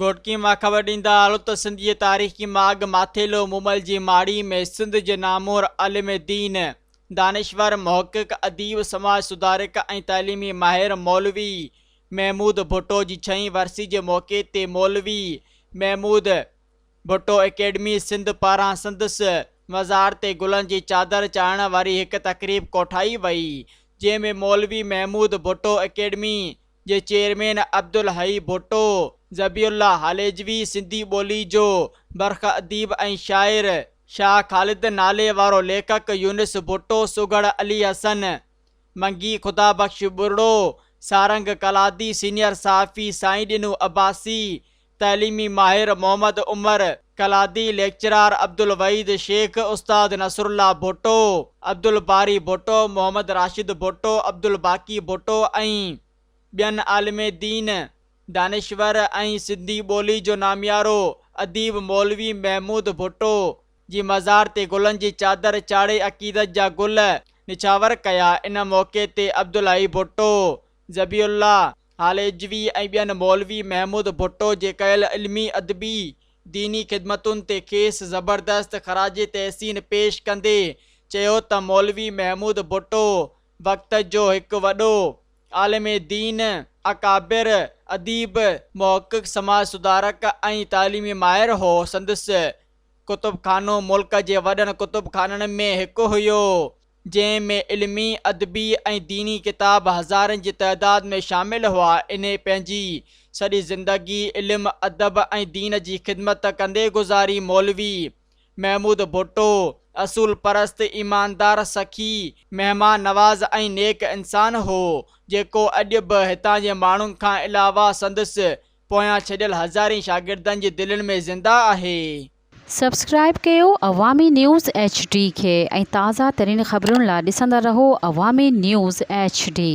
घोटकी मां ख़बर ॾींदा हलो त सिंधी तारीख़ी माॻ माथेलो मुमल जी माड़ी में सिंध जे नामोर आलिम दीन दानिश्वर मुहक़िक़ अदीब समाज सुधारक ऐं तइलीमी माहिर मौलवी महमूद भुट्टो जी 6वीं वरसी जे मौक़े ते मौलवी महमूद भुट्टो अकेडमी सिंध पारां संदसि मज़ार ते गुलनि जी चादर चाढ़ण वारी हिकु तक़रीब कोठाई वई, जंहिंमें मौलवी महमूद भुट्टो अकेडमी जे चेयरमैन अब्दुल हई भुट्टो, ज़बीउल्ला हालेजवी, सिंधी ॿोली जो बरख़ अदीब ऐं शाइर शाह ख़ालिद नाले वारो लेखक यूनिस भुट्टो, सुगड़ अली हसन, मंगी ख़ुदा बख़्श बुर्ड़ो, सारंग कलादी, सीनियर सहाफ़ी साईं ॾिनू अब्बासी, तइलीमी माहिर मोहम्मद उमर कलादी, लेक्चरार अब्दुल वहीद शेख, उस्ताद नसरुल्ला भुट्टो, अब्दुल बारी भुट्टो, मोहम्मद राशिद भुट्टो, अब्दुल बाकी भुट्टो ऐं ॿियनि आलिम दीन दानिश्वर ऐं सिंधी ॿोली जो नामियारो अदीब मौलवी महमूद भुट्टो जी मज़ार ते गुलनि जी चादर चाढ़े अक़ीदत जा गुल निछावर कया। इन मौक़े ते अब्दुल हई भुट्टो, ज़बीउल्ला हालेजवी ऐं ॿियनि मौलवी महमूद भुट्टो जे कयल इल्मी अदबी दीनी ख़िदमतुनि ते खेसि ज़बरदस्त ख़राज तहसीन पेश कंदे चयो त मौलवी महमूद भुट्टो वक़्त जो हिकु वॾो आलिम दीन, अकाबिर, अदीब, मुहक़िक़, समाज सुधारक ऐं तालीमी माहिर हो। संदसि कुतुबखानो मुल्क जे वॾनि कुतुबखाननि में हिकु हुयो, जंहिं में इल्मी अदबी ऐं दीनी किताब हज़ारनि जी तइदाद में शामिल हुआ। इन पंहिंजी सॼी ज़िंदगी इल्म अदब ऐं दीन जी ख़िदमत कंदे गुज़ारी। मौलवी महमूद भुट्टो असूल परस्त, ईमानदार, सखी, महिमान नवाज़ ऐं नेक इंसान हो, जेको अॼु बि हितां जे माण्हुनि खां अलावा संदसि पोयां छॾियल हज़ारें शागिर्दनि जी दिलनि में ज़िंदा आहे। सब्सक्राइब कयो अवामी न्यूज़ HD खे ऐं ताज़ा तरीन ख़बरुनि लाइ ॾिसंदा रहो अवामी न्यूज़ HD।